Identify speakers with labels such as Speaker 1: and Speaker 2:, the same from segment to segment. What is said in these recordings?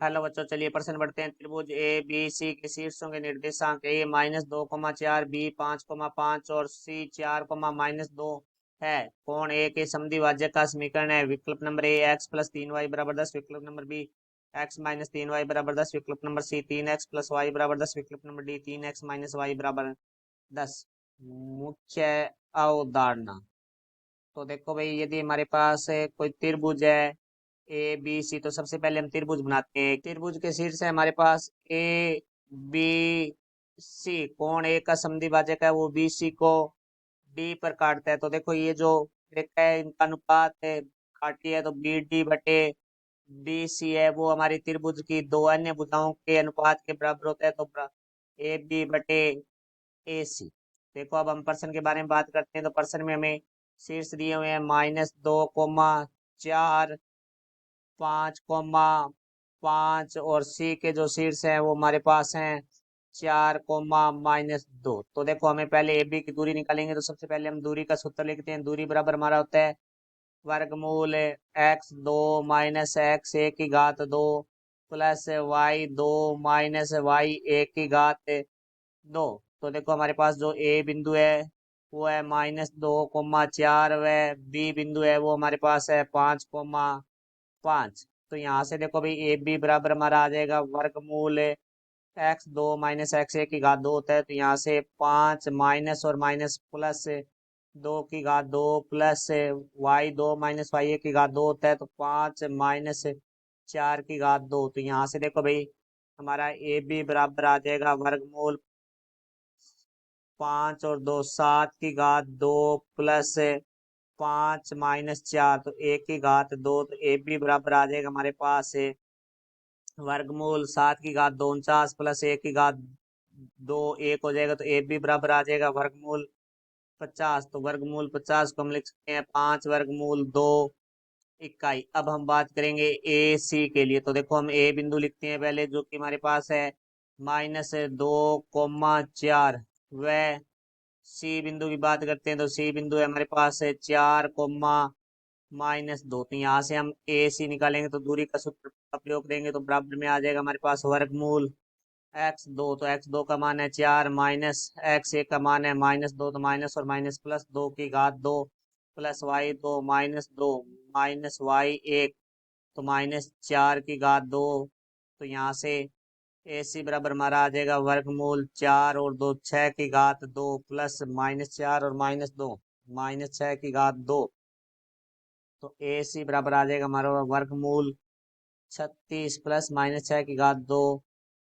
Speaker 1: Hello बच्चों, चलिए प्रश्न बढ़ते हैं। त्रिभुज ए बी सी के शीर्षों के निर्देशांक ए -2,4, बी 5,5 और सी 4,-2 है। कोण ए के समद्विभाजक का समीकरण है। विकल्प नंबर ए x + 3y = 10, विकल्प नंबर बी x - 3y = 10, विकल्प नंबर सी 3x + y = 10, विकल्प नंबर डी 3x - y = 10। मुख्य अवधारणा। तो देखो भाई, यदि हमारे पास कोई त्रिभुज है ए बी सी, तो सबसे पहले हम त्रिभुज बनाते हैं। त्रिभुज के शीर्ष है हमारे पास ए बी सी। कोण ए का समद्विभाजक है वो बी सी को डी पर काटता है। तो देखो ये जो रेखा है इनका अनुपात है, काटी है, तो बी डी बटे डी सी है वो हमारी त्रिभुज की दो अन्य भुजाओं के अनुपात के बराबर होता है। तो ए बी बटे ए सी। देखो अब हम प्रश्न के बारे में बात करते हैं। तो प्रश्न में हमें शीर्ष दिए हुए हैं -2,4, 5,5 और सी के जो शीर्ष हैं वो हमारे पास हैं 4, -2। तो देखो हमें पहले ए बी की दूरी निकालेंगे। तो सबसे पहले हम दूरी का सूत्र लिखते हैं। दूरी बराबर हमारा होता है वर्गमूल x2 - x1 की घात 2 प्लस y2 - y1 की घात 2। तो देखो हमारे पास जो ए बिंदु है वो है -2,4 व बी बिंदु है वो हमारे पास है 5,5। तो यहाँ से देखो भाई ए बी बराबर हमारा आ जाएगा वर्गमूल x2 - x1 की घात 2 होता है। तो यहाँ से 5 माइनस और माइनस प्लस 2 की घात 2 प्लस y2 - y1 की घात 2 होता है। तो 5 - 4 की घात 2। तो यहाँ से देखो भाई हमारा ए बी बराबर आ जाएगा वर्गमूल 5 और 2 7 की घात 2 प्लस 5 - 4 तो 1 की घात 2। तो ए बी बराबर आ जाएगा हमारे पास वर्गमूल 7 की घात 2 49 प्लस 1 की घात 2 1 हो जाएगा। तो ए बी बराबर आ जाएगा वर्गमूल 50। तो वर्गमूल 50 को हम लिख सकते हैं 5 वर्गमूल 2 इकाई। अब हम बात करेंगे ए सी के लिए। तो देखो हम ए बिंदु लिखते हैं पहले, जो कि हमारे पास है -2,4 व सी बिंदु की बात करते हैं। तो सी बिंदु है हमारे पास है 4, -2। तो यहाँ से हम ए सी निकालेंगे तो दूरी का सूत्र का प्रयोग करेंगे तो बराबर में आ जाएगा हमारे पास वर्गमूल x2। तो x2 का मान है 4 माइनस x1 का मान है -2। तो माइनस और माइनस प्लस 2 की घात 2 प्लस y2 माइनस y1 तो -4 की घात 2। तो यहाँ से ए सी बराबर हमारा आ जाएगा वर्गमूल 4 और 2 6 की घात 2 प्लस -4 और -2 -6 की घात 2। तो ए सी बराबर आ जाएगा हमारा वर्गमूल 36 प्लस -6 की घात 2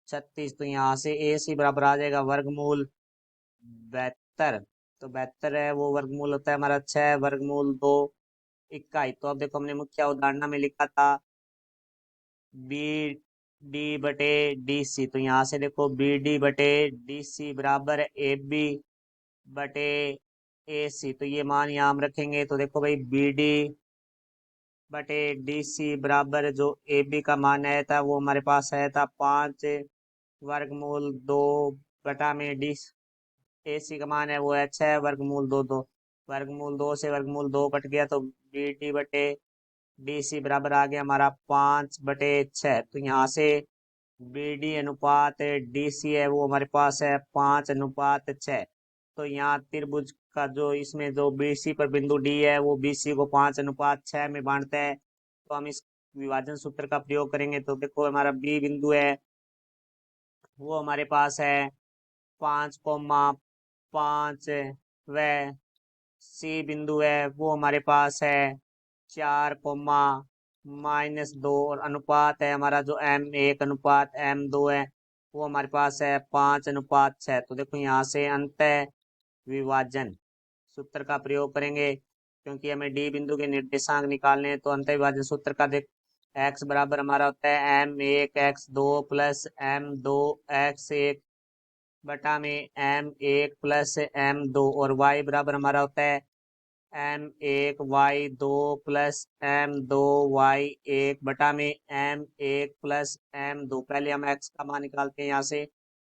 Speaker 1: 36। तो यहाँ से ए सी बराबर आ जाएगा वर्गमूल 72। तो 72 है वो वर्गमूल होता है हमारा 6 वर्गमूल 2 इकाई। तो अब देखो हमने मुख्य अवधारणा में लिखा था बी डी बटे डी सी। तो यहाँ से देखो बी डी बटे डी सी बराबर ए बी बटे ए सी। तो ये मान यहाँ हम रखेंगे। तो देखो भाई बी डी बटे डी सी बराबर जो ए बी का मान आया था वो हमारे पास आया था 5 वर्गमूल 2 बटा में डी ए सी का मान है वो है 6 वर्गमूल 2 2। वर्गमूल 2 से वर्गमूल 2 कट गया तो बी डी बटे डी सी बराबर आ गया हमारा 5/6। तो यहाँ से बी डी अनुपात डी सी है वो हमारे पास है 5:6। तो यहाँ त्रिभुज का जो इसमें जो बी सी पर बिंदु डी है वो बी सी को 5:6 में बांटता है। तो हम इस विभाजन सूत्र का प्रयोग करेंगे। तो देखो हमारा बी बिंदु है वो हमारे पास है 5,5 व सी बिंदु है वो हमारे पास है 4, -2 और अनुपात है हमारा जो M1 अनुपात M2 है वो हमारे पास है 5:6। तो देखो यहाँ से अंत विभाजन सूत्र का प्रयोग करेंगे क्योंकि हमें डी बिंदु के निर्देशांक निकालने हैं। तो अंत विभाजन सूत्र का देख x बराबर हमारा होता है M1 x2 plus M2 x1 बटा में M1 प्लस M2 और y बराबर हमारा होता है M1 y2 plus M2 y1 बटा में M1 प्लस M2। पहले हम x का मान निकालते हैं यहाँ से।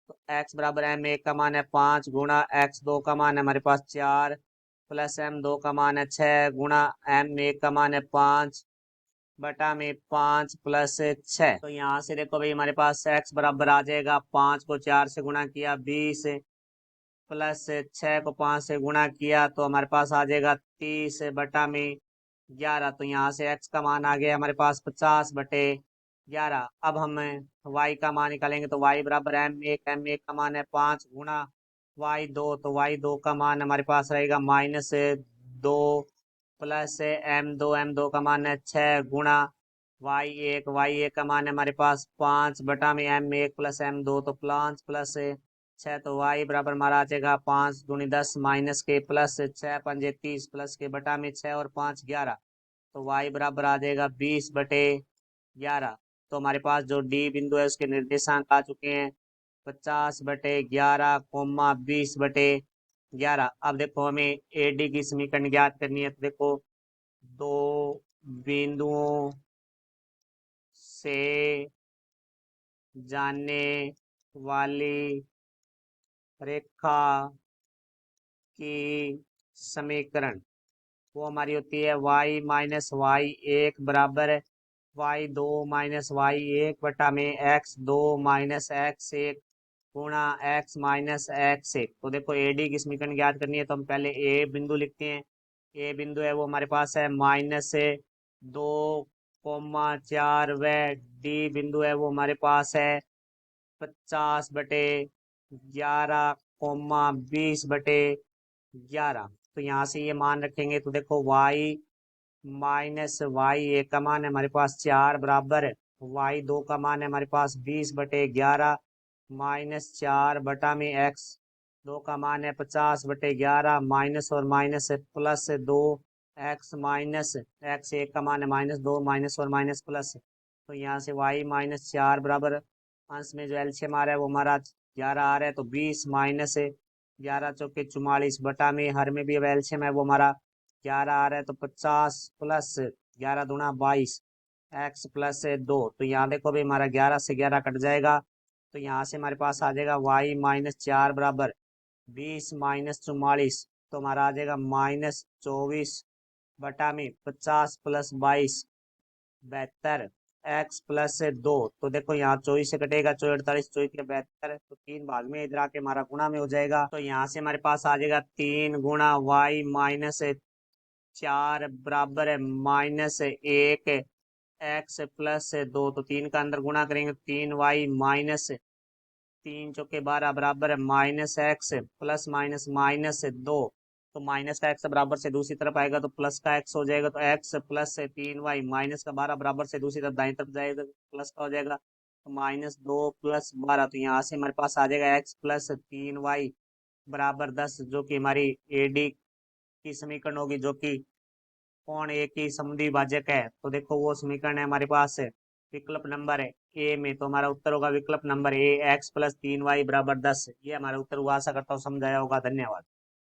Speaker 1: तो x बराबर M1 का मान है 5 गुणा x2 का मान है हमारे पास 4 प्लस M2 का मान है 6 गुणा M1 का मान है 5 बटा में 5 प्लस 6। तो यहाँ से देखो भाई हमारे पास x बराबर आ जाएगा 5 को 4 से गुणा किया 20 प्लस 6 को 5 से गुणा किया तो हमारे पास आ जाएगा 30 बटा में 11। तो यहाँ से x का मान आ गया हमारे पास 50/11। अब हम y का मान निकालेंगे तो y बराबर m1 का मान है 5 गुणा y2। तो y2 का मान हमारे पास रहेगा -2 प्लस m2 का मान है 6 गुणा y1 का मान है हमारे पास 5 बटा में m1 प्लस m2 तो 5 प्लस 6। तो y बराबर हमारा आ जाएगा 5 दूनी 10 माइनस के प्लस 6 पंजे 30 प्लस के बटा में 6 और 5 11। तो y बराबर आ जाएगा 20/11। तो हमारे पास जो डी बिंदु है उसके निर्देशांक आ चुके हैं 50/11 कोमा 20/11। अब देखो हमें ए डी की समीकरण ज्ञात करनी है। तो देखो दो बिंदुओं से जाने वाली रेखा की समीकरण वो हमारी होती है y माइनस y1 बराबर y2 माइनस y1 बटा में x2 माइनस x1 गुणा x माइनस x1। तो देखो AD की समीकरण ज्ञात करनी है तो हम पहले ए बिंदु लिखते हैं। ए बिंदु है वो हमारे पास है -2,4 व डी बिंदु है वो हमारे पास है 50/11 20/11। तो यहाँ से ये मान रखेंगे तो देखो y माइनस y1 का मान है हमारे पास 4 बराबर y2 का मान है हमारे पास 20/11 -4 बटा में x2 का मान है 50/11 माइनस और minus plus 2 x minus x1 का मान है -2 माइनस और माइनस प्लस। तो यहाँ से y -4 बराबर अंश में जो एलसीएम आ रहा है वो हमारा 11 आ रहा है। तो 20 माइनस 11 चौके 44 बटा में हर में भी अब एलसीएम है वो हमारा 11 आ रहा है। तो 50 प्लस 11 दूना 22 x प्लस 2। तो यहाँ देखो भाई हमारा 11 से 11 कट जाएगा। तो यहाँ से हमारे पास आ जाएगा y -4 बराबर 20 माइनस 44। तो हमारा आ जाएगा -24 बटा में 50 प्लस 22 72 x प्लस 2। तो देखो यहाँ 24 से कटेगा 24 48 24 के 72। तो 3 भाग में इधर आके हमारा गुणा में हो जाएगा। तो यहाँ से हमारे पास आ जाएगा 3 गुणा y -4 बराबर है -1 x प्लस 2। तो 3 का अंदर गुणा करेंगे 3y माइनस 3 चौके 12 बराबर है -x प्लस माइनस -2। तो माइनस का x बराबर से दूसरी तरफ आएगा तो प्लस का x हो जाएगा। तो x प्लस 3y माइनस का 12 बराबर से दूसरी तरफ दाईं तरफ जाएगा तो प्लस का हो जाएगा। तो -2 प्लस 12। तो यहाँ से हमारे पास आ जाएगा x प्लस 3y बराबर 10 जो कि हमारी AD की समीकरण होगी जो कि कोण ए की समुद्री भाजक है। तो देखो वो समीकरण है हमारे पास विकल्प नंबर है ए में। तो हमारा उत्तर होगा विकल्प number A x plus 3y बराबर 10। ये हमारा उत्तर हुआ। आशा करता हूँ समझ आया होगा। धन्यवाद।